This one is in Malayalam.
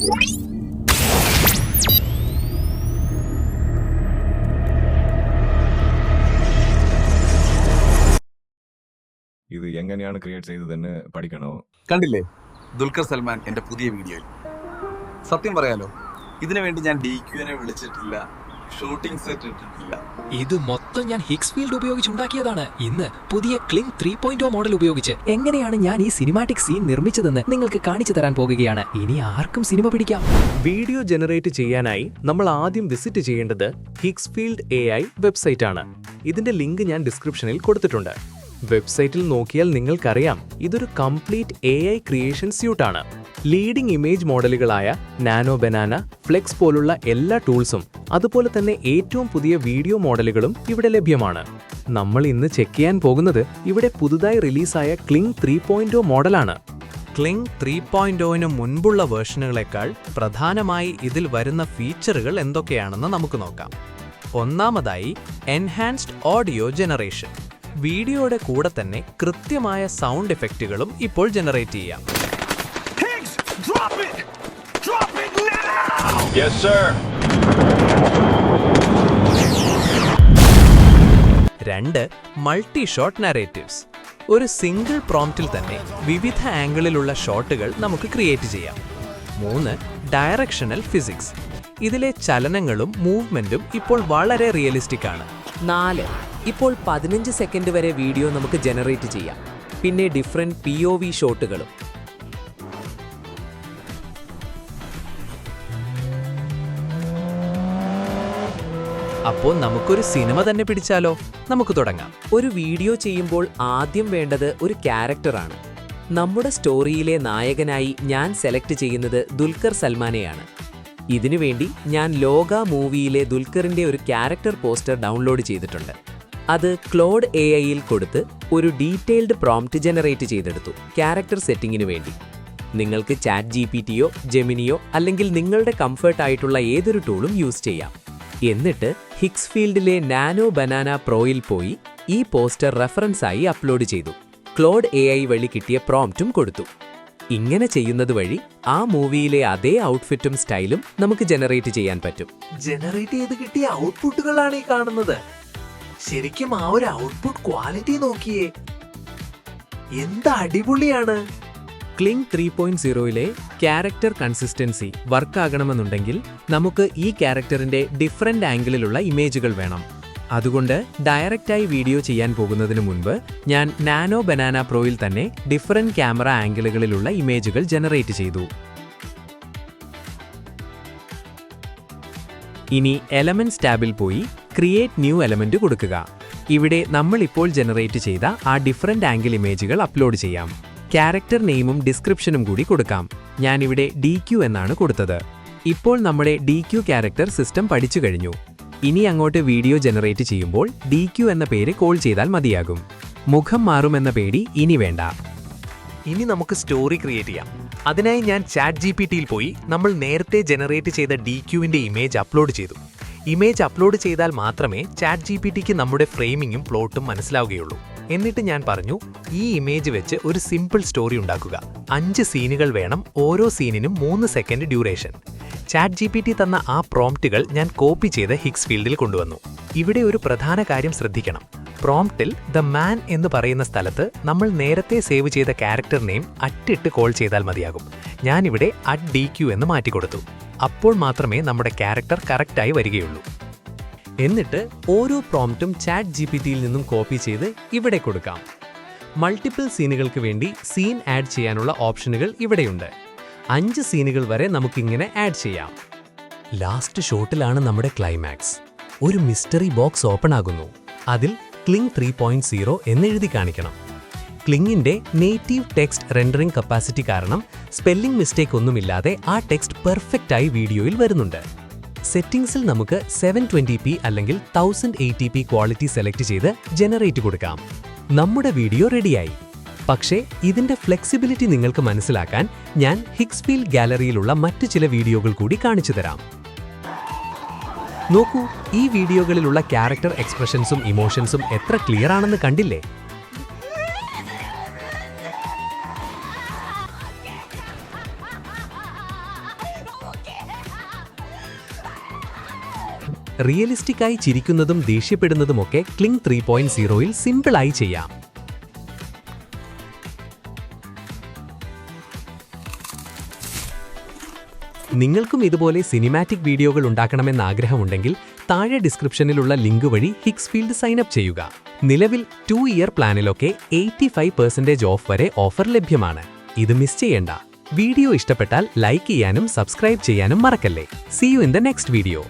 ഇത് എങ്ങനെയാണ് ക്രിയേറ്റ് ചെയ്തതെന്ന് പഠിക്കണോ? കണ്ടില്ലേ ദുൽഖർ സൽമാൻ എൻ്റെ പുതിയ വീഡിയോയിൽ. സത്യം പറയാലോ, ഇതിനു വേണ്ടി ഞാൻ DQനെ വിളിച്ചിട്ടില്ല, ഷൂട്ടിംഗ് സെറ്റ് ഇട്ടിട്ടില്ല. ഇത് മൊത്തം ഞാൻ ഹിക്സ്ഫീൽഡ് ഉപയോഗിച്ചുണ്ടാക്കിയതാണ്. ഇന്ന് പുതിയ ക്ലിങ് 3.0 മോഡൽ ഉപയോഗിച്ച് എങ്ങനെയാണ് ഞാൻ ഈ സിനിമാറ്റിക് സീൻ നിർമ്മിച്ചതെന്ന് നിങ്ങൾക്ക് കാണിച്ചു തരാൻ പോകുകയാണ്. ഇനി ആർക്കും സിനിമ പിടിക്കാം. വീഡിയോ ജനറേറ്റ് ചെയ്യാനായി നമ്മൾ ആദ്യം വിസിറ്റ് ചെയ്യേണ്ടത് ഹിക്സ്ഫീൽഡ് AI വെബ്സൈറ്റ് ആണ്. ഇതിന്റെ ലിങ്ക് ഞാൻ ഡിസ്ക്രിപ്ഷനിൽ കൊടുത്തിട്ടുണ്ട്. വെബ്സൈറ്റിൽ നോക്കിയാൽ നിങ്ങൾക്കറിയാം, ഇതൊരു കംപ്ലീറ്റ് AI ക്രിയേഷൻ സ്യൂട്ടാണ്. ലീഡിംഗ് ഇമേജ് മോഡലുകളായ നാനോ ബനാന, ഫ്ലെക്സ് പോലുള്ള എല്ലാ ടൂൾസും അതുപോലെ തന്നെ ഏറ്റവും പുതിയ വീഡിയോ മോഡലുകളും ഇവിടെ ലഭ്യമാണ്. നമ്മൾ ഇന്ന് ചെക്ക് ചെയ്യാൻ പോകുന്നത് ഇവിടെ പുതുതായി റിലീസായ ക്ലിങ് 3.0 മോഡലാണ്. ക്ലിങ് 3.0ന് മുൻപുള്ള വേർഷനുകളെക്കാൾ പ്രധാനമായി ഇതിൽ വരുന്ന ഫീച്ചറുകൾ എന്തൊക്കെയാണെന്ന് നമുക്ക് നോക്കാം. ഒന്നാമതായി എൻഹാൻസ്ഡ് ഓഡിയോ ജനറേഷൻ. വീഡിയോയുടെ കൂടെ തന്നെ കൃത്യമായ സൗണ്ട് എഫക്റ്റുകളും ഇപ്പോൾ ജനറേറ്റ് ചെയ്യാം. Yes, sir. 2. Multi shot narratives. ഒരു സിംഗിൾ പ്രോംപ്റ്റിൽ തന്നെ വിവിധ ആംഗിളിലുള്ള ഷോട്ടുകൾ നമുക്ക് ക്രിയേറ്റ് ചെയ്യാം. 3. Directional physics. ഇതിലെ ചലനങ്ങളും മൂവ്മെന്റും ഇപ്പോൾ വളരെ റിയലിസ്റ്റിക് ആണ്. 4. ഇപ്പോൾ 15 സെക്കൻഡ് വരെ വീഡിയോ നമുക്ക് ജനറേറ്റ് ചെയ്യാം. പിന്നെ ഡിഫറെന്റ് POV ഷോട്ടുകളും. അപ്പോൾ നമുക്കൊരു സിനിമ തന്നെ പിടിച്ചാലോ? നമുക്ക് തുടങ്ങാം. ഒരു വീഡിയോ ചെയ്യുമ്പോൾ ആദ്യം വേണ്ടത് ഒരു ക്യാരക്ടറാണ്. നമ്മുടെ സ്റ്റോറിയിലെ നായകനായി ഞാൻ സെലക്ട് ചെയ്യുന്നത് ദുൽഖർ സൽമാനെയാണ്. ഇതിനുവേണ്ടി ഞാൻ ലോക മൂവിയിലെ ദുൽഖറിന്റെ ഒരു ക്യാരക്ടർ പോസ്റ്റർ ഡൗൺലോഡ് ചെയ്തിട്ടുണ്ട്. അത് ക്ലോഡ് AIയിൽ കൊടുത്ത് ഒരു ഡീറ്റെയിൽഡ് പ്രോംപ്റ്റ് ജനറേറ്റ് ചെയ്തെടുത്തു ക്യാരക്ടർ സെറ്റിംഗിനു വേണ്ടി. നിങ്ങൾക്ക് ChatGPTയോ ജെമിനിയോ അല്ലെങ്കിൽ നിങ്ങളുടെ കംഫർട്ട് ആയിട്ടുള്ള ഏതൊരു ടൂളും യൂസ് ചെയ്യാം. എന്നിട്ട് ഹിക്സ്ഫീൽഡിലെ നാനോ ബനാന പ്രോയിൽ പോയി ഈ പോസ്റ്റർ റെഫറൻസായി അപ്ലോഡ് ചെയ്തു. ക്ലോഡ് AI വഴി കിട്ടിയ പ്രോംപ്റ്റും കൊടുത്തു. ഇങ്ങനെ ചെയ്യുന്നത് വഴി ആ മൂവിയിലെ അതേ ഔട്ട്ഫിറ്റും സ്റ്റൈലും നമുക്ക് ജനറേറ്റ് ചെയ്യാൻ പറ്റും. ജനറേറ്റ് ചെയ്ത് കിട്ടിയ ഔട്ട്പുട്ടുകളാണ് ഈ കാണുന്നത്. ശരിക്കും ആ ഒരു ഔട്ട്പുട്ട് ക്വാളിറ്റി നോക്കിയേ, എന്താ അടിപൊളിയാണ്. ക്ലിങ് 3.0ലെ ക്യാരക്ടർ കൺസിസ്റ്റൻസി വർക്കാകണമെന്നുണ്ടെങ്കിൽ നമുക്ക് ഈ ക്യാരക്ടറിന്റെ ഡിഫറെന്റ് ആംഗിളിലുള്ള ഇമേജുകൾ വേണം. അതുകൊണ്ട് ഡയറക്റ്റായി വീഡിയോ ചെയ്യാൻ പോകുന്നതിന് മുൻപ് ഞാൻ നാനോ ബനാന പ്രോയിൽ തന്നെ ഡിഫറെന്റ് ക്യാമറ ആംഗിളുകളിലുള്ള ഇമേജുകൾ ജനറേറ്റ് ചെയ്തു. ഇനി എലമെന്റ്സ് ടാബിൽ പോയി ക്രിയേറ്റ് ന്യൂ എലമെന്റ് കൊടുക്കുക. ഇവിടെ നമ്മൾ ഇപ്പോൾ ജനറേറ്റ് ചെയ്ത ആ ഡിഫറെന്റ് ആംഗിൾ ഇമേജുകൾ അപ്ലോഡ് ചെയ്യാം. ക്യാരക്ടർ നെയിമും ഡിസ്ക്രിപ്ഷനും കൂടി കൊടുക്കാം. ഞാനിവിടെ DQ എന്നാണ് കൊടുത്തത്. ഇപ്പോൾ നമ്മുടെ DQ ക്യാരക്ടർ സിസ്റ്റം പഠിച്ചു കഴിഞ്ഞു. ഇനി അങ്ങോട്ട് വീഡിയോ ജനറേറ്റ് ചെയ്യുമ്പോൾ DQ എന്ന പേര് കോൾ ചെയ്താൽ മതിയാകും. മുഖം മാറുമെന്ന പേടി ഇനി വേണ്ട. ഇനി നമുക്ക് സ്റ്റോറി ക്രിയേറ്റ് ചെയ്യാം. അതിനായി ഞാൻ ChatGPTയിൽ പോയി നമ്മൾ നേരത്തെ ജനറേറ്റ് ചെയ്ത DQവിന്റെ ഇമേജ് അപ്ലോഡ് ചെയ്തു. ഇമേജ് അപ്ലോഡ് ചെയ്താൽ മാത്രമേ ChatGPTക്ക് നമ്മുടെ ഫ്രെയിമിങ്ങും പ്ലോട്ടും മനസ്സിലാവുകയുള്ളൂ. എന്നിട്ട് ഞാൻ പറഞ്ഞു, ഈ ഇമേജ് വെച്ച് ഒരു സിമ്പിൾ സ്റ്റോറി ഉണ്ടാക്കുക. 5 സീനുകൾ വേണം, ഓരോ സീനിനും 3 സെക്കൻഡ് ഡ്യൂറേഷൻ. ChatGPT തന്ന ആ പ്രോംപ്റ്റുകൾ ഞാൻ കോപ്പി ചെയ്ത് ഹിക്സ്ഫീൽഡിൽ കൊണ്ടുവന്നു. ഇവിടെ ഒരു പ്രധാന കാര്യം ശ്രദ്ധിക്കണം. പ്രോംപ്റ്റിൽ ദ മാൻ എന്ന് പറയുന്ന സ്ഥലത്ത് നമ്മൾ നേരത്തെ സേവ് ചെയ്ത ക്യാരക്ടർ നെയിം അറ്റിട്ട് കോൾ ചെയ്താൽ മതിയാകും. ഞാനിവിടെ @DQ എന്ന് മാറ്റിക്കൊടുത്തു. അപ്പോൾ മാത്രമേ നമ്മുടെ ക്യാരക്ടർ കറക്റ്റായി വരികയുള്ളൂ. എന്നിട്ട് ഓരോ പ്രോംപ്റ്റും ChatGPTയിൽ നിന്നും കോപ്പി ചെയ്ത് ഇവിടെ കൊടുക്കാം. മൾട്ടിപ്പിൾ സീനുകൾക്ക് വേണ്ടി സീൻ ആഡ് ചെയ്യാനുള്ള ഓപ്ഷനുകൾ ഇവിടെയുണ്ട്. 5 സീനുകൾ വരെ നമുക്കിങ്ങനെ ആഡ് ചെയ്യാം. ലാസ്റ്റ് ഷോട്ടിലാണ് നമ്മുടെ ക്ലൈമാക്സ്. ഒരു മിസ്റ്ററി ബോക്സ് ഓപ്പൺ ആകുന്നു. അതിൽ ക്ലിങ് 3.0 എന്നെഴുതി കാണിക്കണം. ക്ലിങ്ങിന്റെ നേറ്റീവ് ടെക്സ്റ്റ് റെൻഡറിംഗ് കപ്പാസിറ്റി കാരണം സ്പെല്ലിംഗ് മിസ്റ്റേക്ക് ഒന്നുമില്ലാതെ ആ ടെക്സ്റ്റ് പെർഫെക്റ്റായി വീഡിയോയിൽ വരുന്നുണ്ട്. സെറ്റിംഗ്സിൽ നമുക്ക് 720p അല്ലെങ്കിൽ 1080p ക്വാളിറ്റി സെലക്ട് ചെയ്ത് ജനറേറ്റ് കൊടുക്കാം. നമ്മുടെ വീഡിയോ റെഡിയായി. പക്ഷേ ഇതിന്റെ ഫ്ലെക്സിബിലിറ്റി നിങ്ങൾക്ക് മനസ്സിലാക്കാൻ ഞാൻ ഹിക്സ്ഫീൽഡ് ഗാലറിയിലുള്ള മറ്റു ചില വീഡിയോകൾ കൂടി കാണിച്ചു തരാം. നോക്കൂ, ഈ വീഡിയോകളിലുള്ള ക്യാരക്ടർ എക്സ്പ്രഷൻസും ഇമോഷൻസും എത്ര ക്ലിയർ ആണെന്ന് കണ്ടില്ലേ? റിയലിസ്റ്റിക്കായി ചിരിക്കുന്നതും ദേഷ്യപ്പെടുന്നതുമൊക്കെ ക്ലിങ് 3.0-ൽ സിമ്പിളായി ചെയ്യാം. നിങ്ങൾക്കും ഇതുപോലെ സിനിമാറ്റിക് വീഡിയോകൾ ഉണ്ടാക്കണമെന്ന് ആഗ്രഹമുണ്ടെങ്കിൽ താഴെ ഡിസ്ക്രിപ്ഷനിലുള്ള ലിങ്ക് വഴി ഹിക്സ്ഫീൽഡ് സൈൻ അപ്പ് ചെയ്യുക. നിലവിൽ 2-ഇയർ പ്ലാനിലൊക്കെ 85% ഓഫ് വരെ ഓഫർ ലഭ്യമാണ്. ഇത് മിസ് ചെയ്യേണ്ട. വീഡിയോ ഇഷ്ടപ്പെട്ടാൽ ലൈക്ക് ചെയ്യാനും സബ്സ്ക്രൈബ് ചെയ്യാനും മറക്കല്ലേ. See you in the next video.